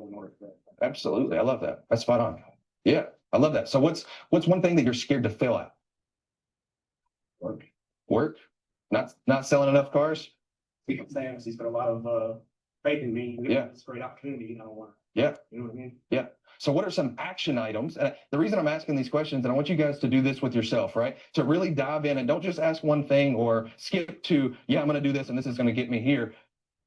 in order for that. Absolutely. I love that. That's spot on. Yeah, I love that. So what's one thing that you're scared to fail at? Work. Work? Not selling enough cars? People saying he's put a lot of faith in me. Yeah. It's a great opportunity. I don't want. Yeah. You know what I mean? Yeah. So what are some action items? And the reason I'm asking these questions, and I want you guys to do this with yourself, right? To really dive in and don't just ask one thing or skip to, yeah, I'm going to do this and this is going to get me here.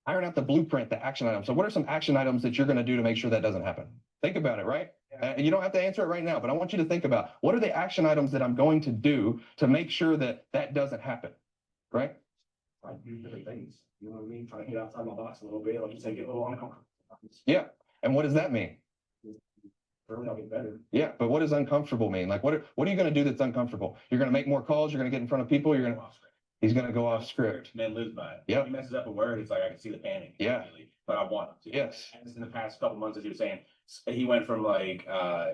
Iron out the blueprint, the action items. So what are some action items that you're going to do to make sure that doesn't happen? Think about it, right? Yeah. And you don't have to answer it right now, but I want you to think about what are the action items that I'm going to do to make sure that that doesn't happen, right? Try to do different things. You know what I mean? Try to get outside my box a little bit. Like you said, get a little uncomfortable. Yeah. And what does that mean? Really, I'll get better. Yeah, but what does uncomfortable mean? Like, what are you going to do that's uncomfortable? You're going to make more calls. You're going to get in front of people. He's going to go off script. Man lives by it. Yep. He messes up a word, it's like I can see the panic. Yeah. But I want him to. Yes. And in the past couple months, as you were saying, he went from like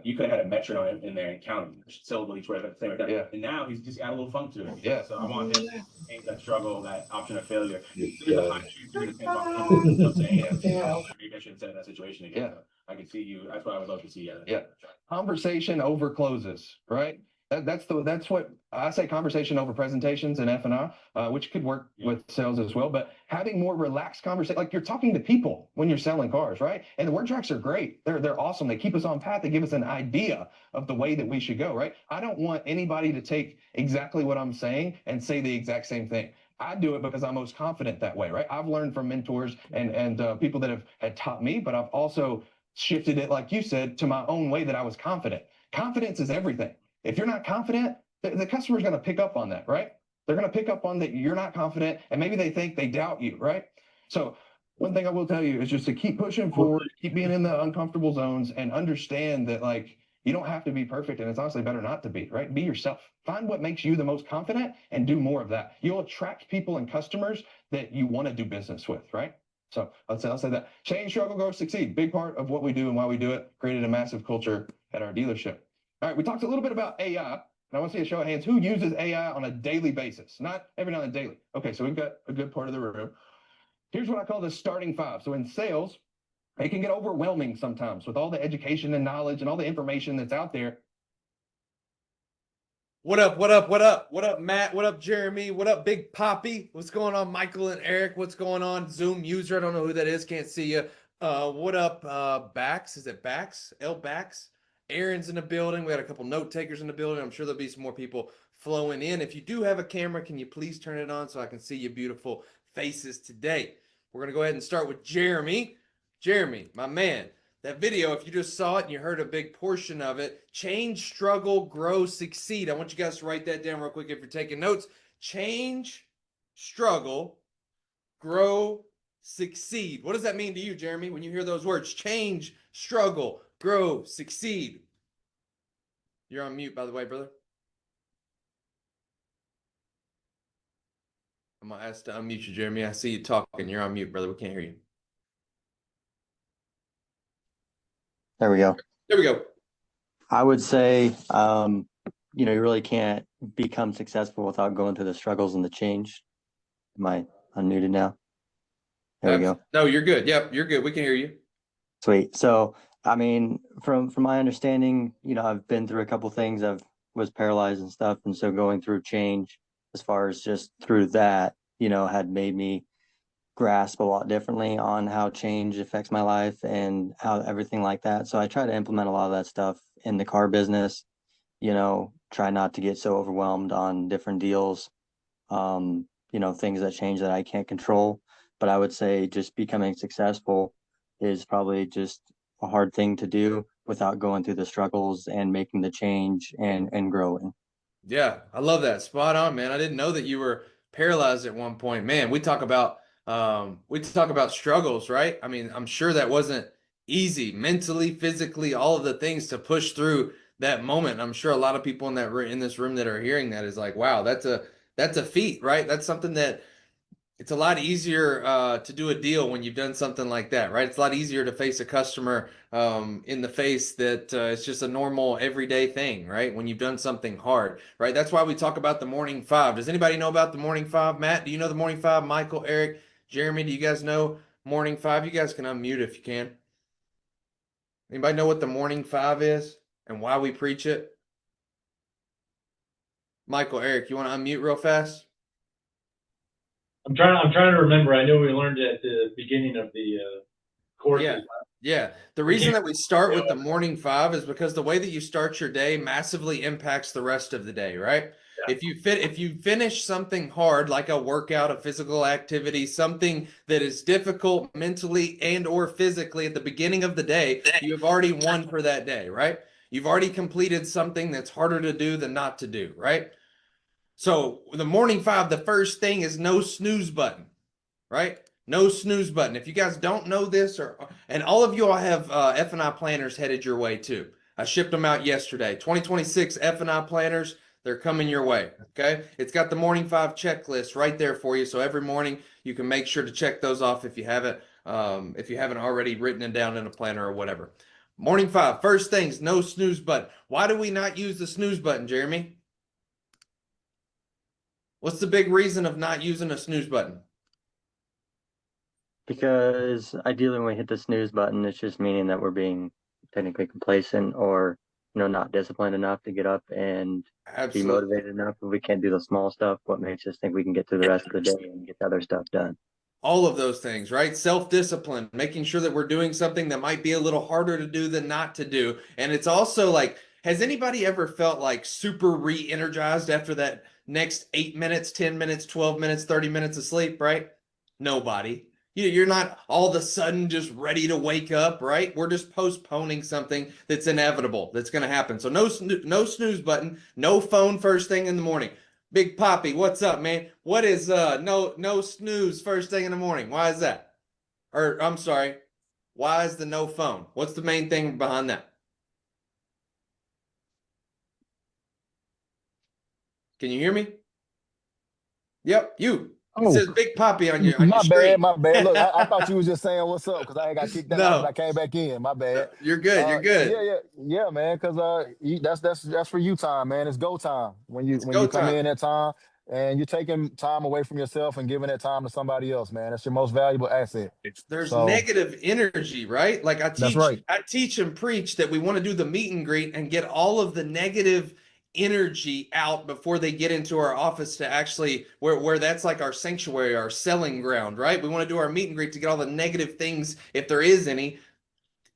you could have had a metronome in there and counted syllable each word at the same time. Yeah. And now he's just got a little funk to it. Yeah. So I want him to change that struggle, that option of failure. Maybe I shouldn't say that situation again. Yeah. So I can see you. That's what I would love to see. Yeah. Conversation over closes, right? That's what I say. Conversation over presentations and F&I, which could work with sales as well. But having more relaxed conversation, like you're talking to people when you're selling cars, right? And the word tracks are great. They're awesome. They keep us on path. They give us an idea of the way that we should go, right? I don't want anybody to take exactly what I'm saying and say the exact same thing. I do it because I'm most confident that way, right? I've learned from mentors and people that had taught me, but I've also shifted it, like you said, to my own way that I was confident. Confidence is everything. If you're not confident, the customer's going to pick up on that, right? They're going to pick up on that you're not confident, and maybe they think they doubt you, right? So one thing I will tell you is just to keep pushing forward, keep being in the uncomfortable zones, and understand that like you don't have to be perfect, and it's honestly better not to be, right? Be yourself. Find what makes you the most confident and do more of that. You'll attract people and customers that you want to do business with, right? So I'll say that. Change, struggle, grow, succeed. Big part of what we do and why we do it. Created a massive culture at our dealership. All right, we talked a little bit about AI, and I want to see a show of hands. Who uses AI on a daily basis? Not every now and then, daily. Okay, so we've got a good part of the room. Here's what I call the starting five. So in sales, it can get overwhelming sometimes with all the education and knowledge and all the information that's out there. What up, what up, what up? What up, Matt? What up, Jeremy? What up, Big Poppy? What's going on, Michael and Eric? What's going on? Zoom user, I don't know who that is, can't see you. What up, Bax? Is it Bax? L Bax? Aaron's in the building. We got a couple note takers in the building. I'm sure there'll be some more people flowing in. If you do have a camera, can you please turn it on so I can see your beautiful faces today? We're going to go ahead and start with Jeremy. Jeremy, my man, that video, if you just saw it and you heard a big portion of it, change, struggle, grow, succeed. I want you guys to write that down real quick if you're taking notes. Change, struggle, grow, succeed. What does that mean to you, Jeremy, when you hear those words? Change, struggle, grow, succeed. You're on mute, by the way, brother. I'm going to ask to unmute you, Jeremy. I see you talking. You're on mute, brother. We can't hear you. There we go. There we go. I would say, you really can't become successful without going through the struggles and the change. Am I unmuted now? There we go. No, you're good. Yep, you're good. We can hear you. Sweet. So, I mean, from my understanding, I've been through a couple things. I was paralyzed and stuff. And so going through change as far as just through that, had made me grasp a lot differently on how change affects my life and how everything like that. So I try to implement a lot of that stuff in the car business, try not to get so overwhelmed on different deals, things that change that I can't control. But I would say just becoming successful is probably just a hard thing to do without going through the struggles and making the change and growing. Yeah, I love that. Spot on, man. I didn't know that you were paralyzed at one point. Man, we talk about struggles, right? I mean, I'm sure that wasn't easy mentally, physically, all of the things to push through that moment. I'm sure a lot of people in this room that are hearing that is like, wow, that's a feat, right? That's something that it's a lot easier to do a deal when you've done something like that, right? It's a lot easier to face a customer in the face that it's just a normal everyday thing, right? When you've done something hard, right? That's why we talk about the morning five. Does anybody know about the morning five? Matt, do you know the morning five? Michael, Eric, Jeremy, do you guys know morning five? You guys can unmute if you can. Anybody know what the morning five is and why we preach it? Michael, Eric, you want to unmute real fast? I'm trying to remember. I know we learned it at the beginning of the courses. Yeah. Yeah. The reason that we start with the morning five is because the way that you start your day massively impacts the rest of the day, right? Yeah. If you finish something hard, like a workout, a physical activity, something that is difficult mentally and or physically at the beginning of the day, you have already won for that day, right? You've already completed something that's harder to do than not to do, right? So the morning five, the first thing is no snooze button, right? No snooze button. If you guys don't know this, and all of you all have F&I planners headed your way too. I shipped them out yesterday. 2026 F&I planners, they're coming your way. Okay. It's got the morning five checklist right there for you. So every morning you can make sure to check those off if you haven't already written it down in a planner or whatever. Morning five, first things, no snooze button. Why do we not use the snooze button, Jeremy? What's the big reason of not using a snooze button? Because ideally when we hit the snooze button, it's just meaning that we're being technically complacent or, not disciplined enough to get up and be motivated enough. If we can't do the small stuff, what makes us think we can get through the rest of the day and get the other stuff done? All of those things, right? Self-discipline, making sure that we're doing something that might be a little harder to do than not to do. And it's also like, has anybody ever felt like super re-energized after that next 8 minutes, 10 minutes, 12 minutes, 30 minutes of sleep, right? Nobody. You're not all of a sudden just ready to wake up, right? We're just postponing something that's inevitable, that's going to happen. So no snooze button, no phone first thing in the morning. Big Poppy, what's up, man? What is no snooze first thing in the morning? Why is that? Or I'm sorry, why is the no phone? What's the main thing behind that? Can you hear me? Yep, you. It says Big Poppy on your screen. My bad. Look, I thought you was just saying what's up because I got kicked out No. and I came back in. My bad. You're good. You're good. Yeah, man. Because that's for you time, man. It's go time when you go come time. in at time and you're taking time away from yourself and giving that time to somebody else, man. That's your most valuable asset. There's So- negative energy, right? Like That's right. I teach and preach that we want to do the meet and greet and get all of the negative energy out before they get into our office to actually where that's like our sanctuary, our selling ground, right? We want to do our meet and greet to get all the negative things, if there is any,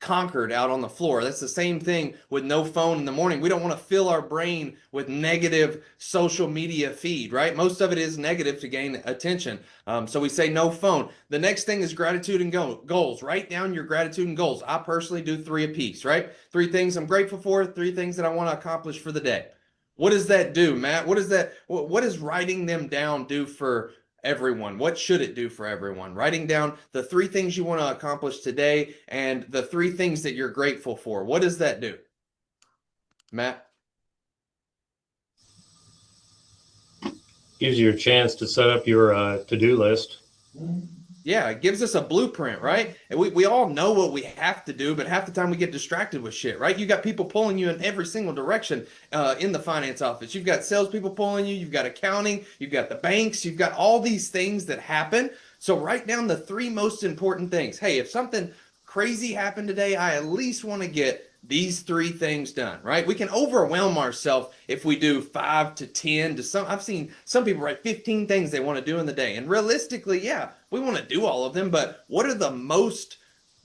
conquered out on the floor. That's the same thing with no phone in the morning. We don't want to fill our brain with negative social media feed, right? Most of it is negative to gain attention. So we say no phone. The next thing is gratitude and goals. Write down your gratitude and goals. I personally do 3 apiece, right? 3 things I'm grateful for, 3 things that I want to accomplish for the day. What does that do, Matt? What does writing them down do for everyone? What should it do for everyone? Writing down the 3 things you want to accomplish today and the 3 things that you're grateful for. What does that do? Matt? Gives you a chance to set up your to-do list. Yeah, it gives us a blueprint, right? And we all know what we have to do, but half the time we get distracted with shit, right? You got people pulling you in every single direction in the finance office. You've got salespeople pulling you, you've got accounting, you've got the banks, you've got all these things that happen. So write down the 3 most important things. Hey, if something crazy happened today, I at least want to get these 3 things done, right? We can overwhelm ourselves if we do 5 to 10 to some. I've seen some people write 15 things they want to do in the day. And realistically, yeah, we want to do all of them, but what are the most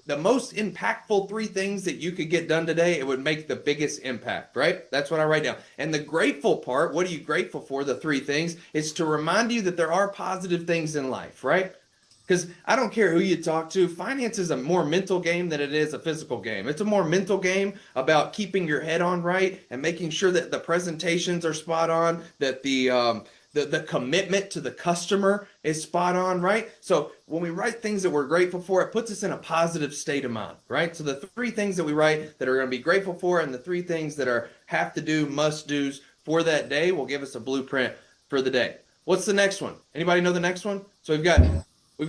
impactful 3 things that you could get done today? It would make the biggest impact, right? That's what I write down. And the grateful part, what are you grateful for? The 3 things is to remind you that there are positive things in life, right? Because I don't care who you talk to, finance is a more mental game than it is a physical game. It's a more mental game about keeping your head on right and making sure that the presentations are spot on, that the commitment to the customer is spot on, right? So when we write things that we're grateful for, it puts us in a positive state of mind, right? So the 3 things that we write that are going to be grateful for and the 3 things that are have to do, must do's for that day will give us a blueprint for the day. What's the next one? Anybody know the next one? So we've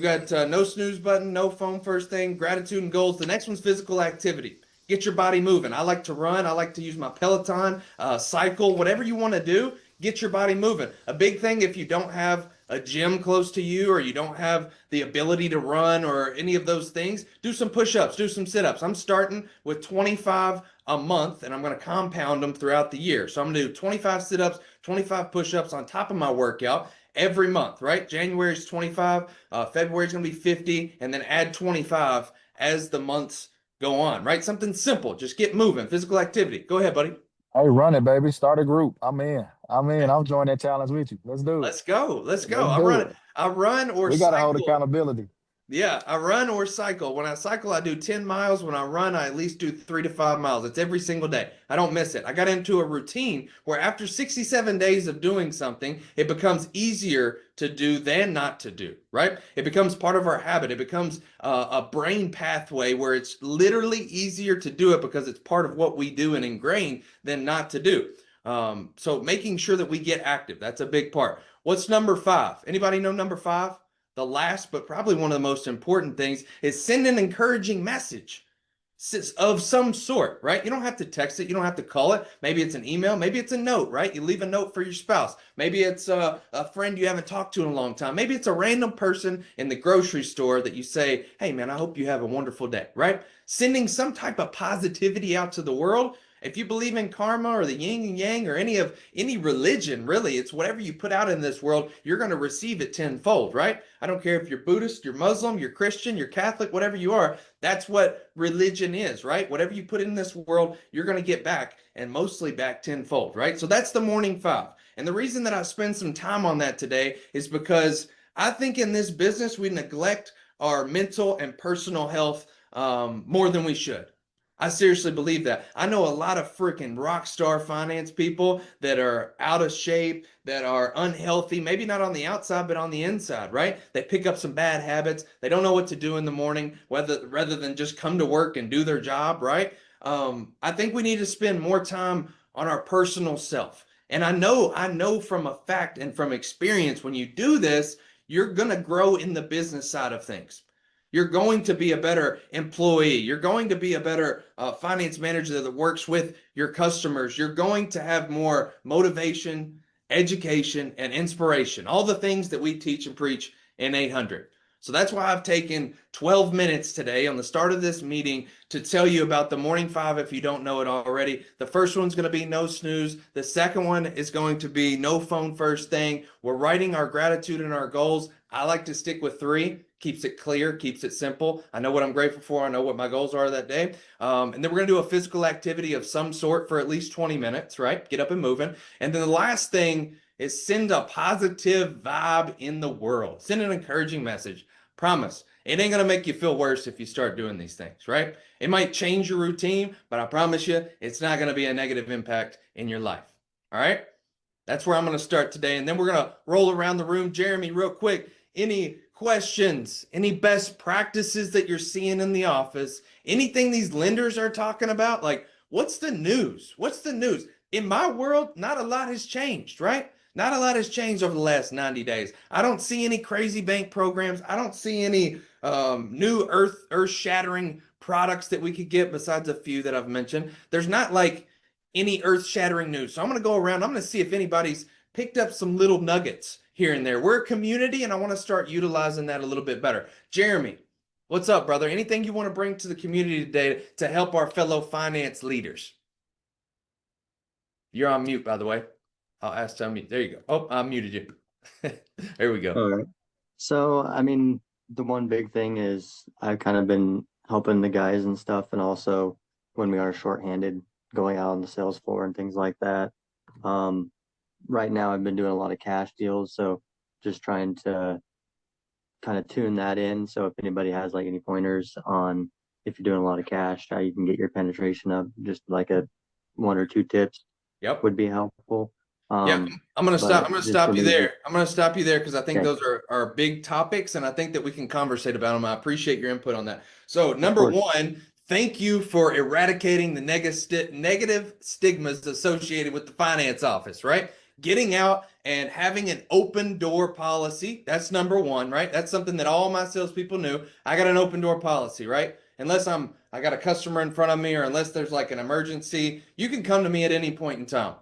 got no snooze button, no phone first thing, gratitude and goals. The next one's physical activity. Get your body moving. I like to run. I like to use my Peloton, cycle, whatever you want to do, get your body moving. A big thing if you don't have a gym close to you, or you don't have the ability to run or any of those things, do some push-ups, do some sit-ups. I'm starting with 25 a month, and I'm going to compound them throughout the year. So I'm going to do 25 sit-ups, 25 push-ups on top of my workout every month, right? January is 25, February is going to be 50, and then add 25 as the months go on, right? Something simple. Just get moving, physical activity. Go ahead, buddy. Hey, run it, baby. Start a group. I'm in. I'm in. I'm joining that challenge with you. Let's do it. Let's go. Let's go. Let's I do run it. I run or We got to hold cycle. accountability. Yeah, I run or cycle. When I cycle, I do 10 miles. When I run, I at least do 3 to 5 miles. It's every single day. I don't miss it. I got into a routine where after 67 days of doing something, it becomes easier to do than not to do, right? It becomes part of our habit. It becomes a brain pathway where it's literally easier to do it because it's part of what we do and ingrained than not to do. So making sure that we get active, that's a big part. What's number 5? Anybody know number 5? The last, but probably one of the most important things is send an encouraging message of some sort, right? You don't have to text it. You don't have to call it. Maybe it's an email. Maybe it's a note, right? You leave a note for your spouse. Maybe it's a friend you haven't talked to in a long time. Maybe it's a random person in the grocery store that you say, hey, man, I hope you have a wonderful day, right? Sending some type of positivity out to the world. If you believe in karma or the yin and yang or any religion, really, it's whatever you put out in this world, you're going to receive it tenfold, right? I don't care if you're Buddhist, you're Muslim, you're Christian, you're Catholic, whatever you are, that's what religion is, right? Whatever you put in this world, you're going to get back, and mostly back tenfold, right? So that's the morning 5. And the reason that I spend some time on that today is because I think in this business, we neglect our mental and personal health more than we should. I seriously believe that. I know a lot of freaking rock star finance people that are out of shape, that are unhealthy, maybe not on the outside, but on the inside, right? They pick up some bad habits. They don't know what to do in the morning, rather than just come to work and do their job, right? I think we need to spend more time on our personal self. And I know from a fact and from experience, when you do this, you're going to grow in the business side of things. You're going to be a better employee. You're going to be a better finance manager that works with your customers. You're going to have more motivation, education, and inspiration. All the things that we teach and preach in 800. So that's why I've taken 12 minutes today on the start of this meeting to tell you about the morning 5 if you don't know it already. The first one's going to be no snooze. The second one is going to be no phone first thing. We're writing our gratitude and our goals. I like to stick with 3. Keeps it clear, keeps it simple. I know what I'm grateful for. I know what my goals are that day. And then we're going to do a physical activity of some sort for at least 20 minutes, right? Get up and moving. And then the last thing is send a positive vibe in the world. Send an encouraging message. Promise. It ain't going to make you feel worse if you start doing these things, right? It might change your routine, but I promise you, it's not going to be a negative impact in your life. All right? That's where I'm going to start today. And then we're going to roll around the room. Jeremy, real quick, any questions, any best practices that you're seeing in the office, anything these lenders are talking about? Like, what's the news? What's the news? In my world, not a lot has changed, right? Not a lot has changed over the last 90 days. I don't see any crazy bank programs. I don't see any new earth-shattering products that we could get besides a few that I've mentioned. There's not like any earth-shattering news. So I'm going to go around. I'm going to see if anybody's picked up some little nuggets here and there. We're a community, and I want to start utilizing that a little bit better. Jeremy, what's up, brother? Anything you want to bring to the community today to help our fellow finance leaders? You're on mute, by the way. I'll ask to unmute. There you go. Oh, I muted you. There we go. All right. So, I mean, the one big thing is I've kind of been helping the guys and stuff, and also when we are shorthanded, going out on the sales floor and things like that. Right now I've been doing a lot of cash deals, so just trying to kind of tune that in. So if anybody has like any pointers on if you're doing a lot of cash, how you can get your penetration up, just like a 1 or 2 tips would be helpful. Yeah, I'm gonna stop you me, there. I'm gonna stop you there because I think Okay. those are big topics, and I think that we can conversate about them. I appreciate your input on that. So number course. 1, thank you for eradicating the negative stigmas associated with the finance office, right? Getting out and having an open door policy. That's number 1, right? That's something that all my salespeople knew. I got an open door policy, right? Unless I got a customer in front of me, or unless there's like an emergency, you can come to me at any point in time.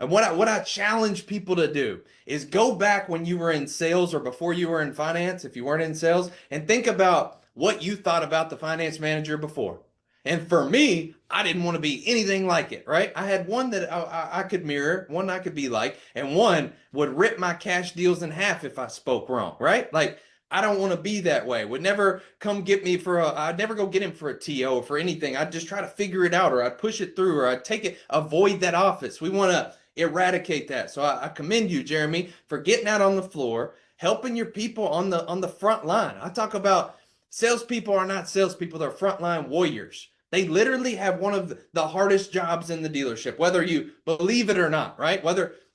And what I challenge people to do is go back when you were in sales or before you were in finance, if you weren't in sales, and think about what you thought about the finance manager before. And for me, I didn't want to be anything like it, right? I had one that I could mirror, one I could be like, and one would rip my cash deals in half if I spoke wrong, right? Like, I don't want to be that way. Would never come get me for I'd never go get him for a TO or for anything. I'd just try to figure it out, or I'd push it through, or I'd take it, avoid that office. We want to eradicate that. So I commend you, Jeremy, for getting out on the floor, helping your people on the front line. I talk about salespeople are not salespeople, they're frontline warriors. They literally have one of the hardest jobs in the dealership, whether you believe it or not, right?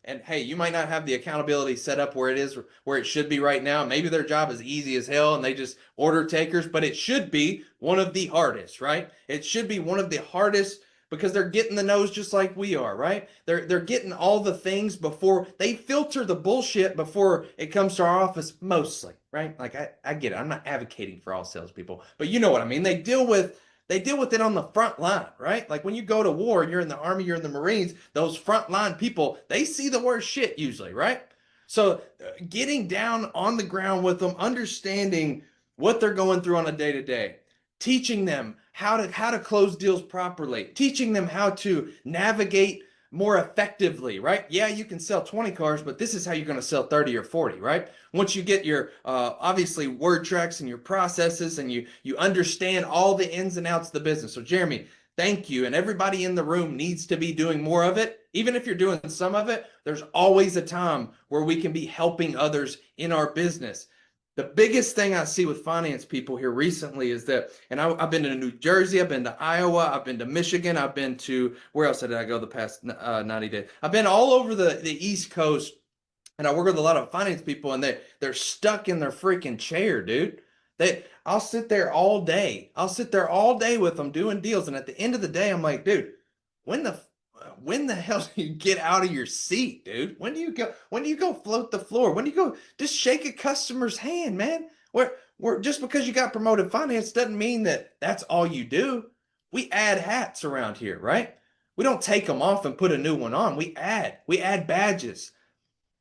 And hey, you might not have the accountability set up where it should be right now. Maybe their job is easy as hell and they just order takers, but it should be one of the hardest, right? It should be one of the hardest because they're getting the nose just like we are, right? They're getting all the things before they filter the bullshit before it comes to our office mostly, right? Like I get it. I'm not advocating for all salespeople, but you know what I mean? They deal with it on the front line, right? Like when you go to war and you're in the Army, you're in the Marines, those front line people, they see the worst shit usually, right? So getting down on the ground with them, understanding what they're going through on a day-to-day, teaching them how to close deals properly, teaching them how to navigate more effectively, right? Yeah, you can sell 20 cars, but this is how you're going to sell 30 or 40, right? Once you get your obviously word tracks and your processes and you understand all the ins and outs of the business. So Jeremy, thank you. And everybody in the room needs to be doing more of it. Even if you're doing some of it, there's always a time where we can be helping others in our business. The biggest thing I see with finance people here recently is that, and I've been to New Jersey, I've been to Iowa, I've been to Michigan, I've been to, where else did I go the past 90 days? I've been all over the East Coast, and I work with a lot of finance people, and they're stuck in their freaking chair, dude. I'll sit there all day. I'll sit there all day with them doing deals, and at the end of the day, I'm like, dude, when the hell do you get out of your seat, dude? When do you go float the floor? When do you go just shake a customer's hand, man? We're just because you got promoted finance doesn't mean that that's all you do. We add hats around here, right? We don't take them off and put a new one on. We add badges.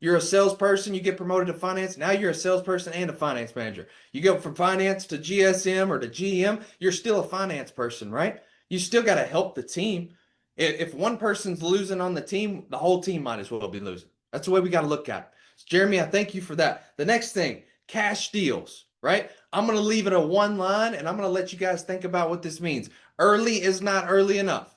You're a salesperson, you get promoted to finance. Now you're a salesperson and a finance manager. You go from finance to GSM or to GM, you're still a finance person, right? You still got to help the team. If one person's losing on the team, the whole team might as well be losing. That's the way we got to look at it. So Jeremy, I thank you for that. The next thing, cash deals, right? I'm going to leave it a one line, and I'm going to let you guys think about what this means. Early is not early enough.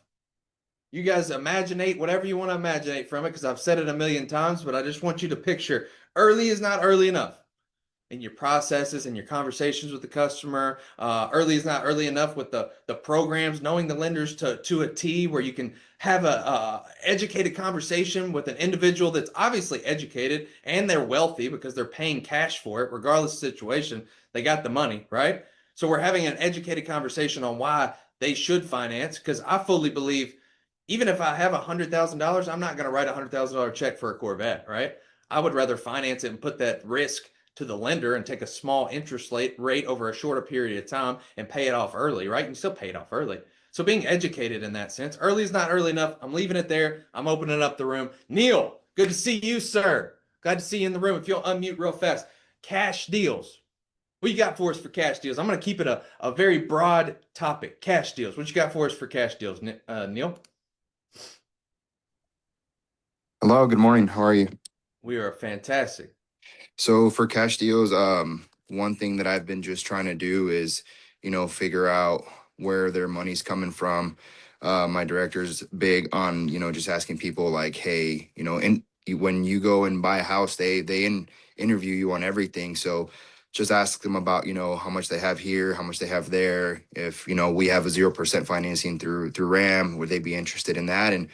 You guys imaginate whatever you want to imaginate from it, because I've said it a million times, but I just want you to picture early is not early enough. In your processes and your conversations with the customer. Early is not early enough with the programs, knowing the lenders to a T, where you can have a educated conversation with an individual that's obviously educated and they're wealthy because they're paying cash for it, regardless of the situation. They got the money, right? So we're having an educated conversation on why they should finance, because I fully believe even if I have $100,000, I'm not going to write a $100,000 check for a Corvette, right? I would rather finance it and put that risk to the lender and take a small interest rate over a shorter period of time and pay it off early, right? And still pay it off early. So being educated in that sense, early is not early enough. I'm leaving it there. I'm opening up the room. Neil, good to see you, sir. Glad to see you in the room. If you'll unmute real fast. Cash deals. What you got for us for cash deals? I'm going to keep it a very broad topic. Cash deals. What you got for us for cash deals, Neil? Hello, good morning. How are you? We are fantastic. So for cash deals, one thing that I've been just trying to do is, figure out where their money's coming from. My director's big on, just asking people like, hey, when you go and buy a house, they interview you on everything. So just ask them about, how much they have here, how much they have there. If, we have a 0% financing through RAM, would they be interested in that? And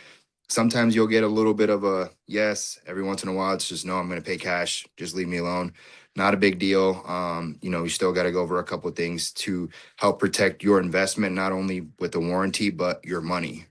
sometimes you'll get a little bit of a yes. Every once in a while, it's just, no, I'm going to pay cash. Just leave me alone. Not a big deal. You still got to go over a couple of things to help protect your investment, not only with the warranty, but your money.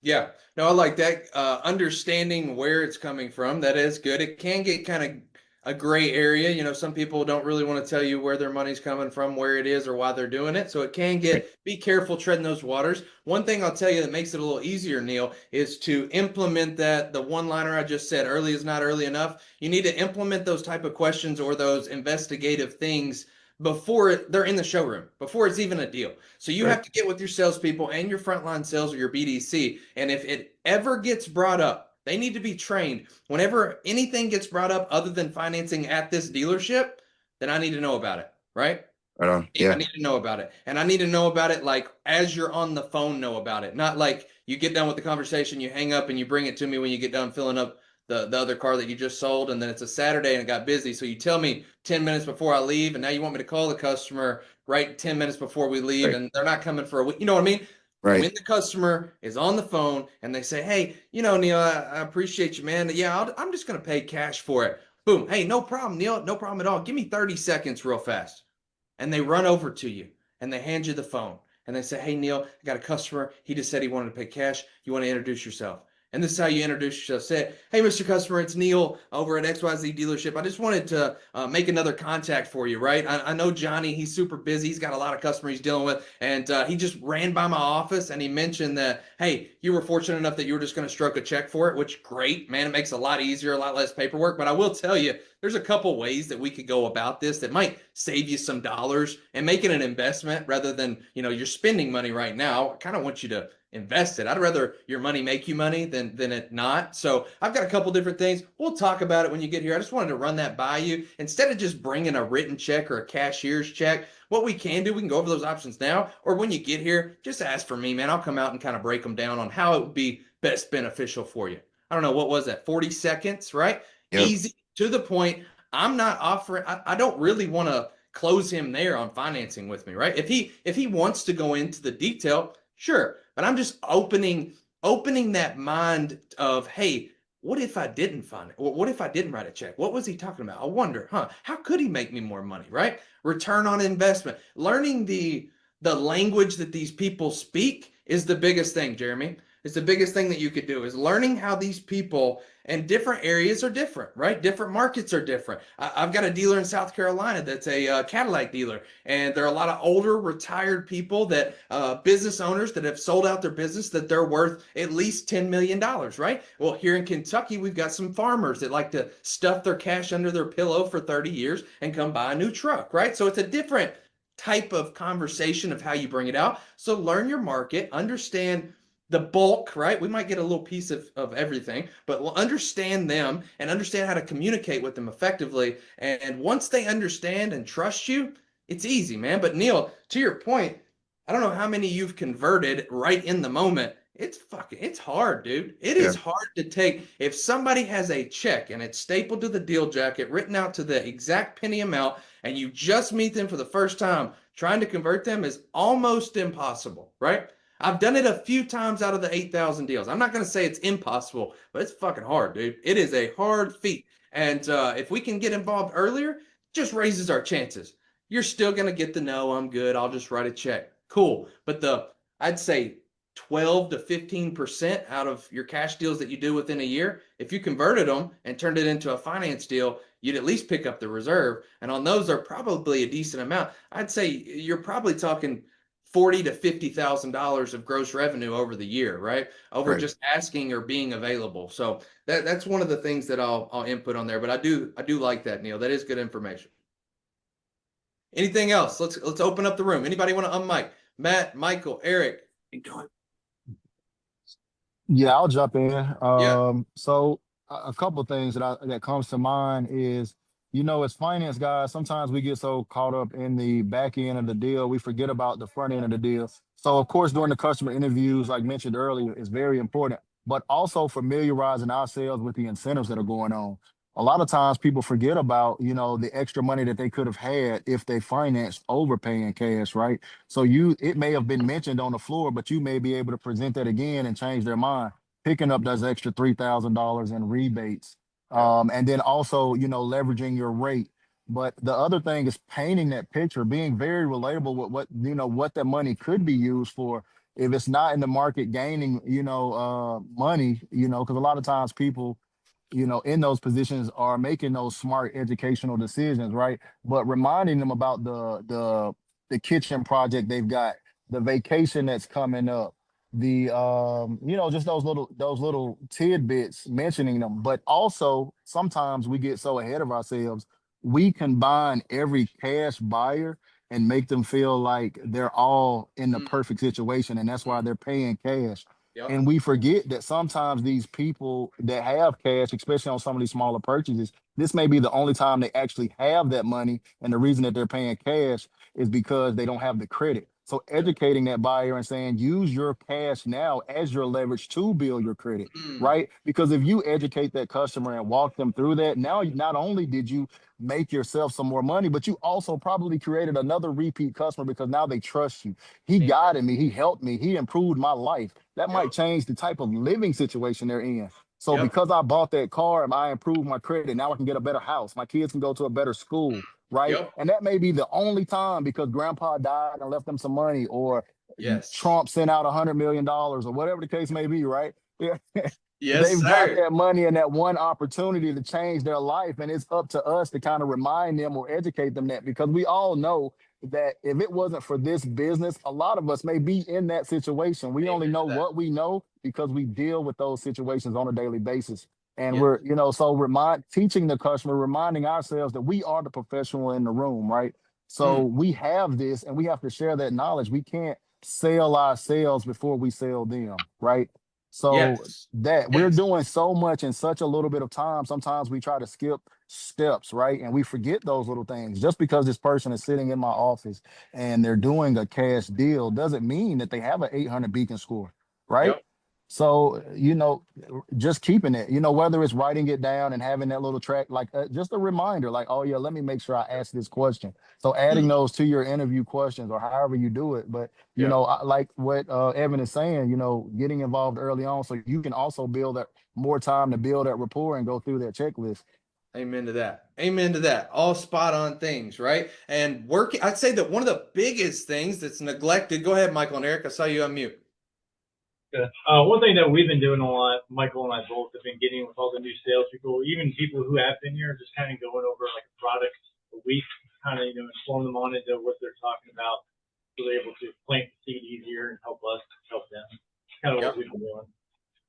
Yeah, no, I like that. Understanding where it's coming from, that is good. It can get kind of, a gray area. You know, some people don't really want to tell you where their money's coming from, where it is, or why they're doing it. So it can be careful treading those waters. One thing I'll tell you that makes it a little easier, Neil, is to implement the one-liner I just said, early is not early enough. You need to implement those type of questions or those investigative things before they're in the showroom, before it's even a deal. So you have to get with your salespeople and your frontline sales or your BDC. And if it ever gets brought up, they need to be trained. Whenever anything gets brought up other than financing at this dealership, then I need to know about it, right? Right on. I Yeah. need to know about it. And I need to know about it like as you're on the phone, know about it. Not like you get done with the conversation, you hang up and you bring it to me when you get done filling up the other car that you just sold, and then it's a Saturday and it got busy. So you tell me 10 minutes before I leave, and now you want me to call the customer right 10 minutes before we leave, Right. and they're not coming for a week. You know what I mean? Right. When the customer is on the phone and they say, hey, you know, Neil, I appreciate you, man. Yeah, I'm just going to pay cash for it. Boom. Hey, no problem, Neil. No problem at all. Give me 30 seconds real fast. And they run over to you and they hand you the phone and they say, hey, Neil, I got a customer. He just said he wanted to pay cash. You want to introduce yourself? And this is how you introduce yourself. Say, hey, Mr. Customer, it's Neil over at XYZ dealership. I just wanted to make another contact for you, right? I know Johnny, he's super busy. He's got a lot of customers he's dealing with. And he just ran by my office and he mentioned that, hey, you were fortunate enough that you were just going to stroke a check for it, which great, man. It makes it a lot easier, a lot less paperwork. But I will tell you, there's a couple ways that we could go about this that might save you some dollars and make it an investment rather than, you know, you're spending money right now. I kind of want you to invest it. I'd rather your money make you money than it not. So I've got a couple different things. We'll talk about it when you get here. I just wanted to run that by you. Instead of just bringing a written check or a cashier's check, what we can do, we can go over those options now, or when you get here, just ask for me, man. I'll come out and kind of break them down on how it would be best beneficial for you. I don't know, what was that? 40 seconds, right? Yep. Easy, to the point. I'm not offering, I don't really want to close him there on financing with me, right? If he wants to go into the detail, sure. But I'm just opening that mind of, hey, what if I didn't find it? What if I didn't write a check? What was he talking about? I wonder, how could he make me more money, right? Return on investment. Learning the language that these people speak is the biggest thing, Jeremy. It's the biggest thing that you could do, is learning how these people and different areas are different, right? Different markets are different. I've got a dealer in South Carolina that's a Cadillac dealer, and there are a lot of older retired people that business owners that have sold out their business that they're worth at least $10 million, right? Well, here in Kentucky, we've got some farmers that like to stuff their cash under their pillow for 30 years and come buy a new truck, right? So it's a different type of conversation of how you bring it out. So learn your market, understand the bulk, right? We might get a little piece of everything, but we'll understand them and understand how to communicate with them effectively. And once they understand and trust you, it's easy, man. But Neil, to your point, I don't know how many you've converted right in the moment. It's hard, dude. It is hard to take. If somebody has a check and it's stapled to the deal jacket, written out to the exact penny amount, and you just meet them for the first time, trying to convert them is almost impossible, right? I've done it a few times out of the 8,000 deals. I'm not going to say it's impossible, but it's fucking hard, dude. It is a hard feat. And if we can get involved earlier, just raises our chances. You're still going to get the no, I'm good, I'll just write a check. Cool. But I'd say 12 to 15% out of your cash deals that you do within a year, if you converted them and turned it into a finance deal, you'd at least pick up the reserve. And on those are probably a decent amount. I'd say you're probably talking $40,000 to $50,000 of gross revenue over the year, right? Over just asking or being available. So that's one of the things that I'll input on there. But I do like that, Neil. That is good information. Anything else? Let's open up the room. Anybody want to unmic? Matt, Michael, Eric. Yeah, I'll jump in. So a couple of things that comes to mind is, you know, as finance guys, sometimes we get so caught up in the back end of the deal, we forget about the front end of the deal. So of course, during the customer interviews, like mentioned earlier, is very important, but also familiarizing ourselves with the incentives that are going on. A lot of times people forget about, you know, the extra money that they could have had if they financed overpaying cash, right? So it may have been mentioned on the floor, but you may be able to present that again and change their mind, picking up those extra $3,000 in rebates. And then also, you know, leveraging your rate. But the other thing is painting that picture, being very relatable with what, you know, what that money could be used for. If it's not in the market gaining, you know, money, you know, because a lot of times people in those positions are making those smart educational decisions, right? But reminding them about the kitchen project they've got, the vacation that's coming up, the just those little tidbits, mentioning them. But also sometimes we get so ahead of ourselves, we combine every cash buyer and make them feel like they're all in the perfect situation, and that's why they're paying cash. Yep. And we forget that sometimes these people that have cash, especially on some of these smaller purchases, this may be the only time they actually have that money. And the reason that they're paying cash is because they don't have the credit. So educating that buyer and saying, use your cash now as your leverage to build your credit, right? Because if you educate that customer and walk them through that, now not only did you make yourself some more money, but you also probably created another repeat customer because now they trust you. He guided me, he helped me, he improved my life. That might change the type of living situation they're in. So because I bought that car and I improved my credit, now I can get a better house. My kids can go to a better school, right? And that may be the only time because grandpa died and left them some money, or Trump sent out $100 million or whatever the case may be, right? Yeah. They've got that money and that one opportunity to change their life. And it's up to us to kind of remind them or educate them that, because we all know that if it wasn't for this business, a lot of us may be in that situation. We only know what we know because we deal with those situations on a daily basis. And we're, so teaching the customer, reminding ourselves that we are the professional in the room, right? So we have this and we have to share that knowledge. We can't sell ourselves before we sell them, right? So we're doing so much in such a little bit of time. Sometimes we try to skip steps, right? And we forget those little things. Just because this person is sitting in my office and they're doing a cash deal doesn't mean that they have an 800 Beacon score, right? So, just keeping it, whether it's writing it down and having that little track, like just a reminder, like, oh yeah, let me make sure I ask this question. So adding those to your interview questions or however you do it. But, like what Evan is saying, getting involved early on so you can also build that more time to build that rapport and go through that checklist. Amen to that. Amen to that. All spot on things, right? And working, I'd say that one of the biggest things that's neglected, go ahead, Michael and Eric, I saw you unmute. One thing that we've been doing a lot, Michael and I both have been getting with all the new salespeople, even people who have been here, just kind of going over like a product a week, kind of, inform them on it, what they're talking about, so they're able to plant the seed easier and help us help them. Kind of what we've been doing.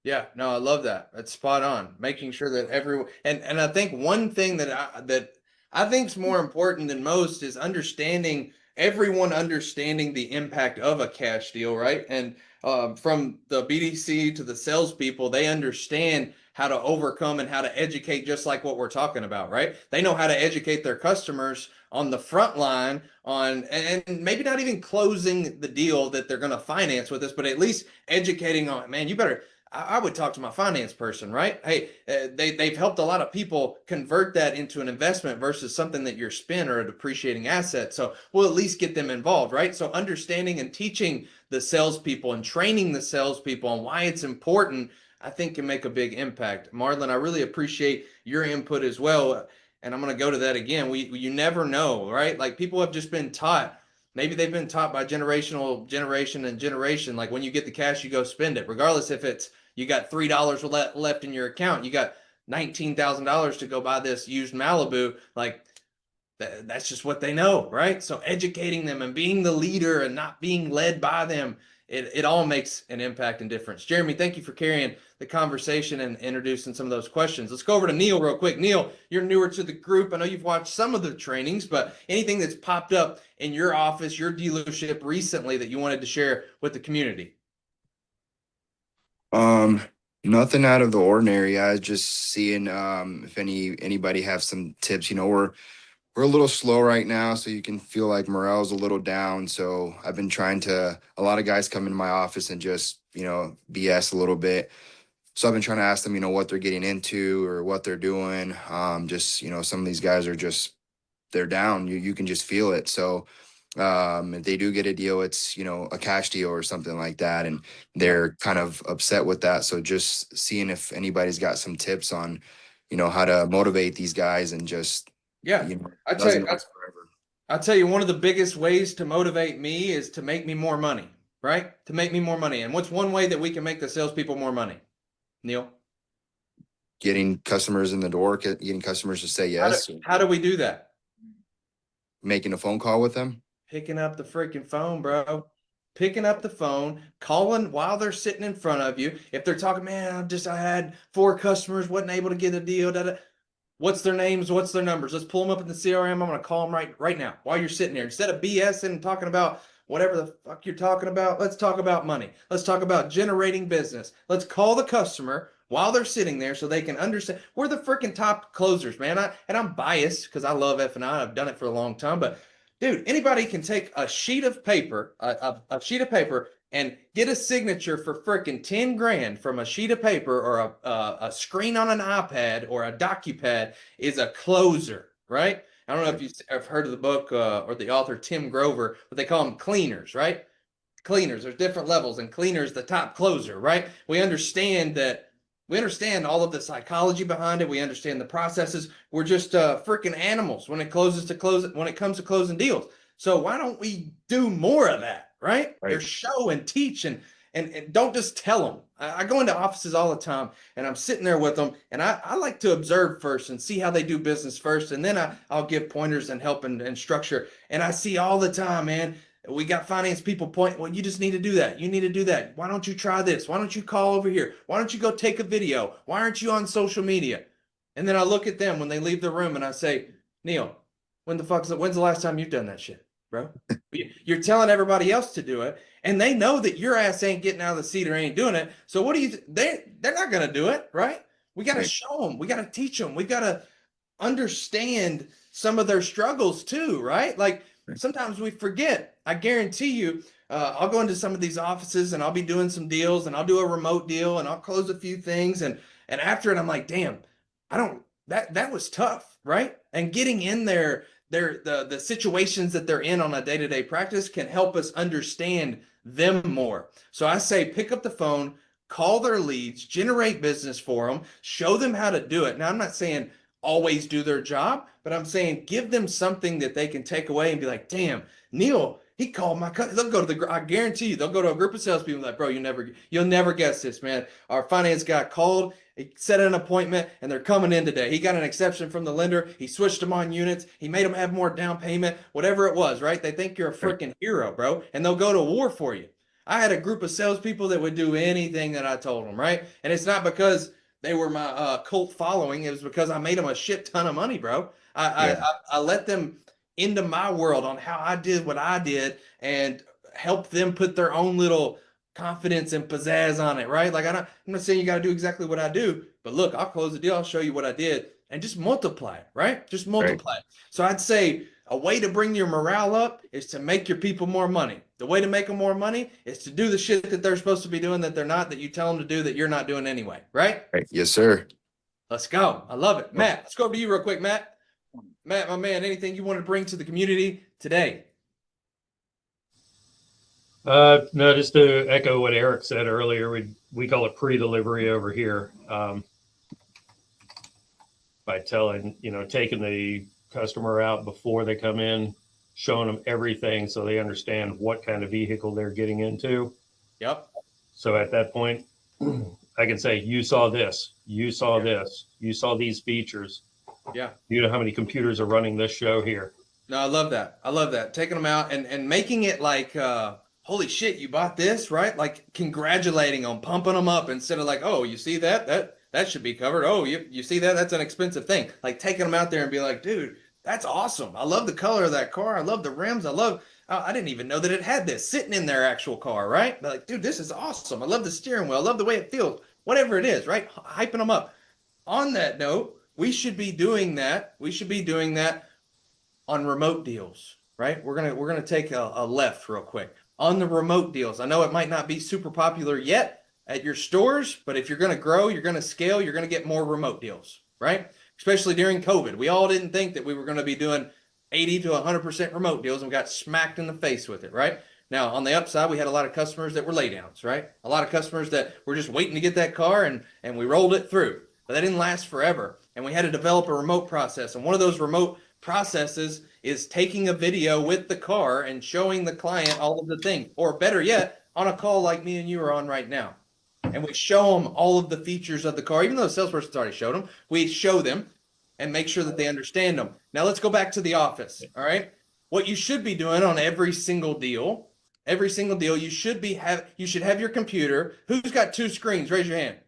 Yeah, no, I love that. That's spot on. Making sure that everyone, and I think one thing that I think is more important than most is everyone understanding the impact of a cash deal, right? And from the BDC to the salespeople, they understand how to overcome and how to educate, just like what we're talking about, right? They know how to educate their customers on the front line and maybe not even closing the deal that they're going to finance with us, but at least educating on, man, I would talk to my finance person, right? Hey, they've helped a lot of people convert that into an investment versus something that you're spend or a depreciating asset. So we'll at least get them involved, right? So understanding and teaching the salespeople and training the salespeople on why it's important, I think can make a big impact. Marlon, I really appreciate your input as well. And I'm going to go to that again. You never know, right? Like people have just been taught. Maybe they've been taught by generation. Like when you get the cash, you go spend it. Regardless if it's you got $3 left in your account, you got $19,000 to go buy this used Malibu. Like that's just what they know, right? So educating them and being the leader and not being led by them, it all makes an impact and difference. Jeremy, thank you for carrying the conversation and introducing some of those questions. Let's go over to Neil real quick. Neil, you're newer to the group. I know you've watched some of the trainings, but anything that's popped up in your office, your dealership recently that you wanted to share with the community? Nothing out of the ordinary. I was just seeing if anybody have some tips. We're a little slow right now, so you can feel like morale's a little down. So I've been a lot of guys come into my office and just, BS a little bit. So I've been trying to ask them, what they're getting into or what they're doing. Some of these guys are they're down. You can just feel it. So if they do get a deal, it's, a cash deal or something like that. And they're kind of upset with that. So just seeing if anybody's got some tips on, how to motivate these guys and just, I'll tell you, one of the biggest ways to motivate me is to make me more money, right? To make me more money. And what's one way that we can make the salespeople more money? Neil? getting customers in the door, getting customers to say yes, How do we do that? making a phone call with them. Picking up the freaking phone, bro. Picking up the phone, calling while they're sitting in front of you. If they're talking, man, I had 4 customers, wasn't able to get a deal. Da, da. What's their names? What's their numbers? Let's pull them up in the CRM. I'm going to call them right now while you're sitting there. Instead of BSing and talking about whatever the fuck you're talking about, let's talk about money. Let's talk about generating business. Let's call the customer while they're sitting there so they can understand. We're the freaking top closers, man. And I'm biased because I love F&I. I've done it for a long time. But dude, anybody can take a sheet of paper, a sheet of paper, and get a signature for freaking 10 grand from a sheet of paper or a screen on an iPad or a DocuPad is a closer, right? I don't know if you've heard of the book or the author Tim Grover, but they call them cleaners, right? Cleaners, there's different levels, and cleaners the top closer, right? We understand all of the psychology behind it. We understand the processes. We're just freaking animals when it comes to closing deals. So why don't we do more of that, right? Or show and teach and don't just tell them. I go into offices all the time and I'm sitting there with them, and I like to observe first and see how they do business first. And then I'll give pointers and help and structure. And I see all the time, man, we got finance people point, well, you just need to do that. You need to do that. Why don't you try this? Why don't you call over here? Why don't you go take a video? Why aren't you on social media? And then I look at them when they leave the room and I say, Neil, when's the last time you've done that shit, bro? You're telling everybody else to do it, and they know that your ass ain't getting out of the seat or ain't doing it. So what do you, they're not going to do it, right? We got to show them. We got to teach them. We got to understand some of their struggles too, right? Like sometimes we forget. I guarantee you, I'll go into some of these offices and I'll be doing some deals, and I'll do a remote deal and I'll close a few things. And after it, I'm like, damn, that was tough, right? And getting in there, the situations that they're in on a day-to-day practice can help us understand them more. So I say, pick up the phone, call their leads, generate business for them, show them how to do it. Now, I'm not saying always do their job, but I'm saying give them something that they can take away and be like, damn, Neil, he called my cousin. They'll go to I guarantee you, they'll go to a group of salespeople like, bro, you'll never guess this, man. Our finance guy called, he set an appointment, and they're coming in today. He got an exception from the lender. He switched them on units. He made them have more down payment, whatever it was, right? They think you're a freaking hero, bro, and they'll go to war for you. I had a group of salespeople that would do anything that I told them, right? And it's not because they were my cult following. It was because I made them a shit ton of money, bro. I let them into my world on how I did what I did and help them put their own little confidence and pizzazz on it, right? Like I'm not saying you got to do exactly what I do, but look, I'll close the deal. I'll show you what I did and just multiply it, right? Just multiply it. So I'd say a way to bring your morale up is to make your people more money. The way to make them more money is to do the shit that they're supposed to be doing that they're not, that you tell them to do that you're not doing anyway, right? Yes, sir. Let's go. I love it. Matt, let's go over to you real quick, Matt. Matt, my man, anything you want to bring to the community today? No, just to echo what Eric said earlier, we call it pre-delivery over here. By taking the customer out before they come in, showing them everything so they understand what kind of vehicle they're getting into. Yep. So at that point, I can say, you saw this, you saw this, you saw these features. Yeah. You know how many computers are running this show here. No, I love that. I love that. Taking them out and making it like, holy shit, you bought this, right? Like congratulating them, pumping them up instead of like, oh, you see that should be covered. Oh, you see that? That's an expensive thing. Like taking them out there and be like, dude, that's awesome. I love the color of that car. I love the rims. I didn't even know that it had this sitting in their actual car, right? But like, dude, this is awesome. I love the steering wheel. I love the way it feels. Whatever it is, right? Hyping them up. On that note, we should be doing that. We should be doing that on remote deals, right? We're gonna take a left real quick on the remote deals. I know it might not be super popular yet at your stores, but if you're gonna grow, you're gonna scale, you're gonna get more remote deals, right? Especially during COVID, we all didn't think that we were gonna be doing 80 to 100% remote deals, and we got smacked in the face with it, right? Now, on the upside, we had a lot of customers that were laydowns, right? A lot of customers that were just waiting to get that car, and we rolled it through. But that didn't last forever, and we had to develop a remote process. And one of those remote processes is taking a video with the car and showing the client all of the things, or better yet, on a call like me and you are on right now. and we show them all of the features of the car, even though the salesperson's already showed them, we show them and make sure that they understand them. Now let's go back to the office. All right. What you should be doing on every single deal, you should have your computer. Who's got two screens? Raise your hand.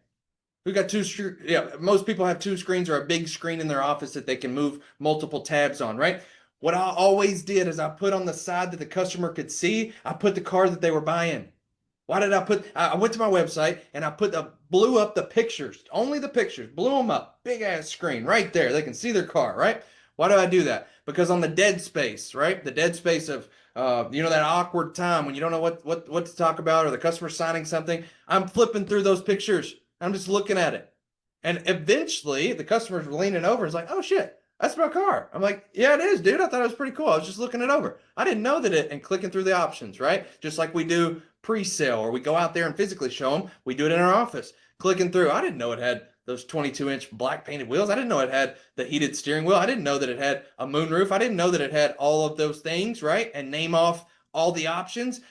Who got yeah, most people have two screens or a big screen in their office that they can move multiple tabs on, right? What I always did is I put on the side that the customer could see, I put the car that they were buying. Why did I went to my website and I blew up the pictures, only the pictures, blew them up, big ass screen right there. They can see their car, right? Why do I do that? Because on the dead space, right? The dead space of, that awkward time when you don't know what to talk about or the customer signing something, I'm flipping through those pictures. I'm just looking at it. And eventually the customer's leaning over and is like, oh shit, that's my car. I'm like, yeah, it is, dude. I thought it was pretty cool. I was just looking it over. I didn't know and clicking through the options, right? Just like we do pre-sale or we go out there and physically show them. We do it in our office, clicking through. I didn't know it had those 22-inch black painted wheels. I didn't know it had the heated steering wheel. I didn't know that it had a moonroof. I didn't know that it had all of those things, right? And name off all the options.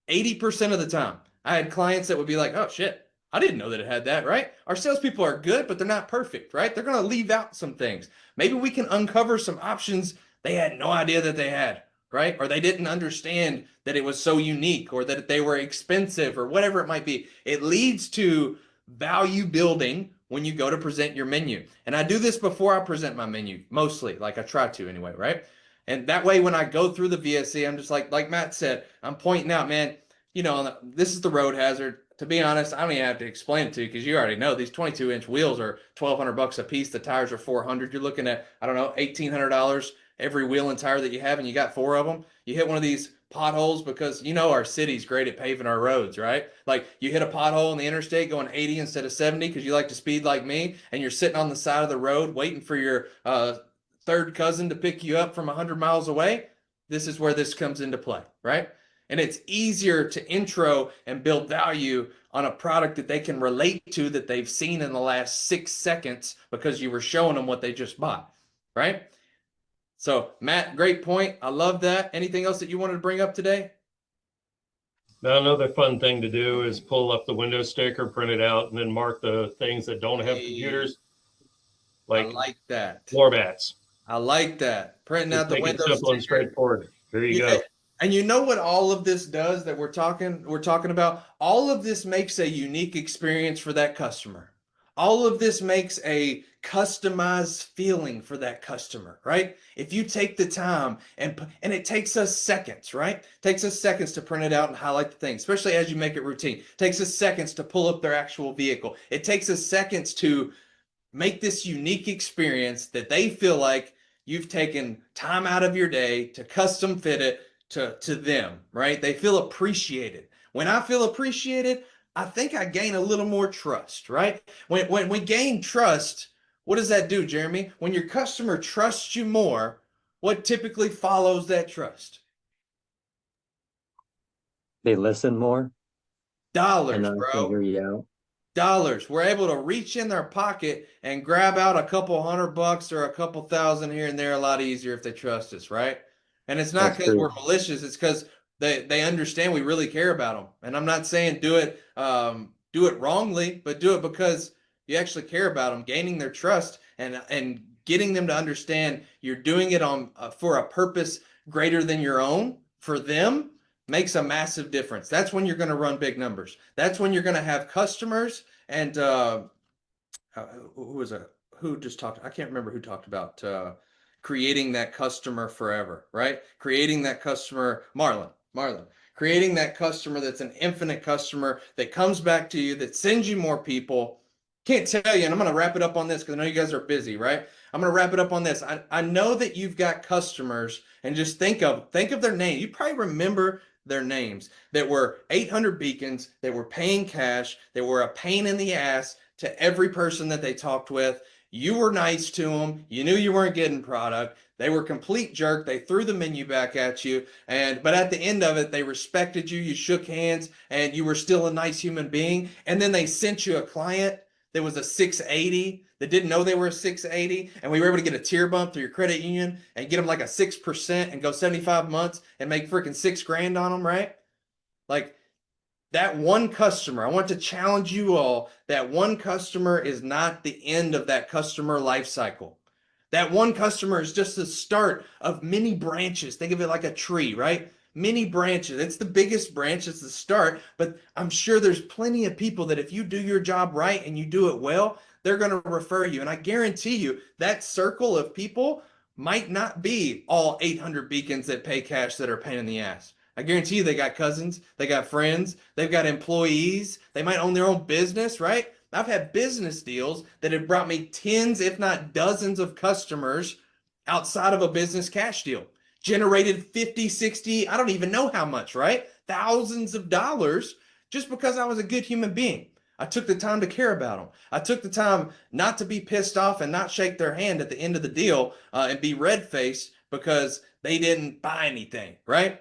80% of the time, I had clients that would be like, oh shit, I didn't know that it had that, right? Our salespeople are good, but they're not perfect, right? They're going to leave out some things. Maybe we can uncover some options they had no idea that they had, right? Or they didn't understand that it was so unique or that they were expensive or whatever it might be. It leads to value building when you go to present your menu. And I do this before I present my menu, mostly, like I try to anyway, right? And that way, when I go through the VSC, I'm just like Matt said, I'm pointing out, man, this is the road hazard. To be honest, I don't even have to explain it to you because you already know these 22-inch wheels are $1,200 a piece. The tires are $400. You're looking at, I don't know, $1,800 every wheel and tire that you have, and you got 4 of them. You hit one of these potholes because our city's great at paving our roads, right? Like you hit a pothole in the interstate going 80 instead of 70 because you like to speed like me, and you're sitting on the side of the road waiting for your third cousin to pick you up from 100 miles away. This is where this comes into play, right? And it's easier to intro and build value on a product that they can relate to that they've seen in the last 6 seconds because you were showing them what they just bought, right? So, Matt, great point. I love that. Anything else that you wanted to bring up today? Now, another fun thing to do is pull up the window sticker, print it out, and then mark the things that don't have computers. I like that. Floor mats. I like that. Printing out the window simple and straightforward. There you go. And you know what all of this does that we're talking about? All of this makes a unique experience for that customer. All of this makes a customized feeling for that customer, right? If you take the time and it takes us seconds, right? It takes us seconds to print it out and highlight the thing, especially as you make it routine. It takes us seconds to pull up their actual vehicle. It takes us seconds to make this unique experience that they feel like you've taken time out of your day to custom fit it to them, right? They feel appreciated. When I feel appreciated, I think I gain a little more trust, right? When we gain trust, what does that do, Jeremy? When your customer trusts you more, what typically follows that trust? They listen more. Dollars, and bro. figure you out. Dollars. We're able to reach in their pocket and grab out a couple $100 or a couple thousand here and there a lot easier if they trust us, right? And it's not because we're malicious. It's because they understand we really care about them. And I'm not saying do it wrongly, but do it because you actually care about them, gaining their trust and getting them to understand you're doing it for a purpose greater than your own for them makes a massive difference. That's when you're going to run big numbers. That's when you're going to have customers and who just talked? I can't remember who talked about creating that customer forever, right? Creating that customer, Marlon, creating that customer that's an infinite customer that comes back to you, that sends you more people. Can't tell you, and I'm going to wrap it up on this because I know you guys are busy, right? I'm going to wrap it up on this. I know that you've got customers, and just think of their name. You probably remember their names that were 800 beacons, that were paying cash, that were a pain in the ass to every person that they talked with. You were nice to them. You knew you weren't getting product. They were complete jerk. They threw the menu back at you. But at the end of it, they respected you. You shook hands and you were still a nice human being. And then they sent you a client that was a 680 that didn't know they were a 680. And we were able to get a tier bump through your credit union and get them like a 6% and go 75 months and make freaking $6,000 on them, right? Like that one customer, I want to challenge you all, that one customer is not the end of that customer life cycle. That one customer is just the start of many branches. Think of it like a tree, right? Many branches. It's the biggest branch. It's the start. But I'm sure there's plenty of people that if you do your job right and you do it well, they're going to refer you. And I guarantee you that circle of people might not be all 800 beacons that pay cash that are a pain in the ass. I guarantee you they got cousins, they got friends, they've got employees, they might own their own business, right? I've had business deals that have brought me tens, if not dozens of customers outside of a business cash deal. Generated 50, 60, I don't even know how much, right? Thousands of dollars just because I was a good human being. I took the time to care about them. I took the time not to be pissed off and not shake their hand at the end of the deal and be red-faced because they didn't buy anything, right?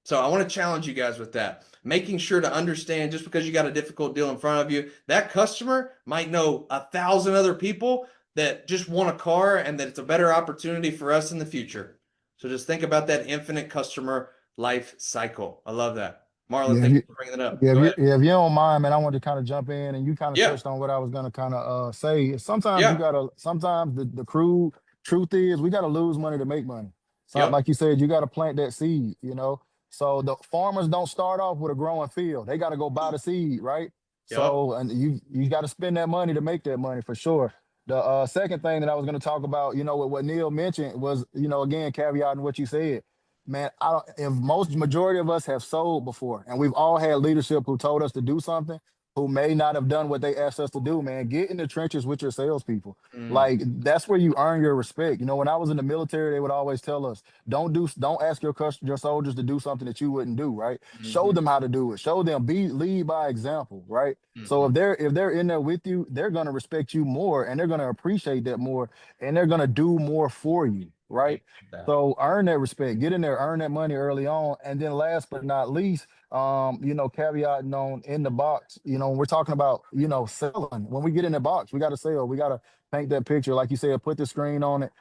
So I want to challenge you guys with that. Making sure to understand just because you got a difficult deal in front of you, that customer might know 1,000 other people that just want a car and that it's a better opportunity for us in the future. So just think about that infinite customer life cycle. I love that. Marlon, thank you for bringing it up. Yeah, Go ahead. if you don't mind, man, I wanted to kind of jump in and you kind of Yeah. touched on what I was going to kind of say. Sometimes Yeah. you gotta, sometimes the crude truth is we got to lose money to make money. So Yep. like you said, you got to plant that seed, you know. So the farmers don't start off with a growing field. They got to go buy the seed, right? Yep. So and you got to spend that money to make that money for sure. The second thing that I was going to talk about, you know, what Neil mentioned was, you know, again, caveat in what you said. Man, if majority of us have sold before, and we've all had leadership who told us to do something, who may not have done what they asked us to do, man, get in the trenches with your salespeople. Like that's where you earn your respect. You know, when I was in the military, they would always tell us, don't ask your soldiers to do something that you wouldn't do, right? Show them how to do it. Show them, lead by example, right? So if they're in there with you, they're gonna respect you more and they're gonna appreciate that more and they're gonna do more for you, right? So earn that respect, get in there, earn that money early on. And then last but not least, you know, caveating on in the box, you know, we're talking about, you know, selling. When we get in the box, we got to sell. We got to paint that picture. Like you said, put the screen on it,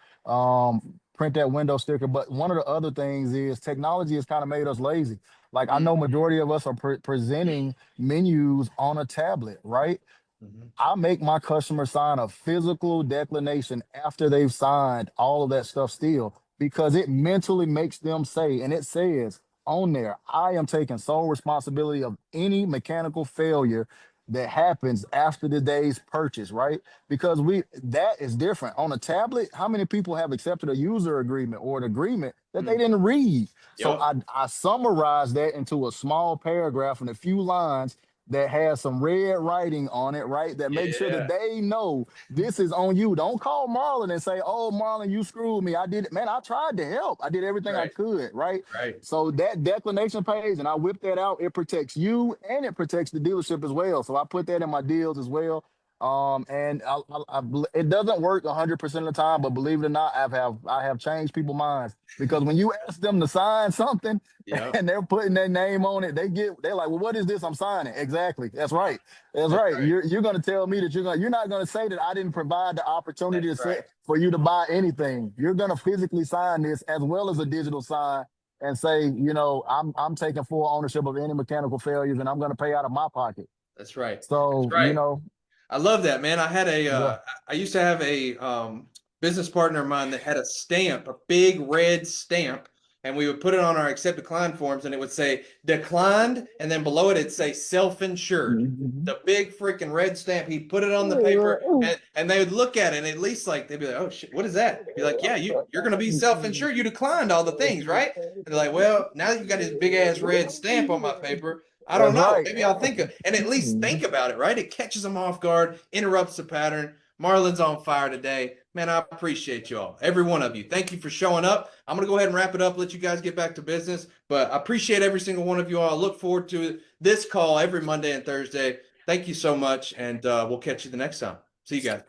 print that window sticker. But one of the other things is technology has kind of made us lazy. Like I know majority of us are presenting menus on a tablet, right? I make my customer sign a physical declination after they've signed all of that stuff still, because it mentally makes them say, and it says on there, I am taking sole responsibility of any mechanical failure that happens after the day's purchase, right? Because that is different. On a tablet, how many people have accepted a user agreement or an agreement that they didn't read? So I summarize that into a small paragraph and a few lines that has some red writing on it, right? That makes sure that they know this is on you. Don't call Marlon and say, oh, Marlon, you screwed me. I did it. Man, I tried to help. I did everything I could, right? So that declination page, and I whip that out, it protects you and it protects the dealership as well. So I put that in my deals as well. And it doesn't work 100% of the time, but believe it or not, I have changed people's minds, because when you ask them to sign something and they're putting their name on it, they're like, well, what is this I'm signing? Exactly. That's right. That's right. You're going to tell me that you're not going to say that I didn't provide the opportunity for you to buy anything. You're going to physically sign this as well as a digital sign and say, you know, I'm taking full ownership of any mechanical failures and I'm going to pay out of my pocket. That's right. So, you know, I love that, man. I had I used to have a business partner of mine that had a stamp, a big red stamp, and we would put it on our accept decline forms and it would say declined, and then below it it'd say self-insured. The big freaking red stamp. He'd put it on the paper and they would look at it and at least like they'd be like, oh shit, what is that? Be like, yeah, you're gonna be self-insured. You declined all the things, right? And they're like, well, now that you got this big ass red stamp on my paper, I don't know. Maybe I'll think and at least think about it, right? It catches them off guard, interrupts the pattern. Marlon's on fire today. Man, I appreciate y'all. Every one of you. Thank you for showing up. I'm going to go ahead and wrap it up, let you guys get back to business. But I appreciate every single one of you all. I look forward to this call every Monday and Thursday. Thank you so much. And we'll catch you the next time. See you guys.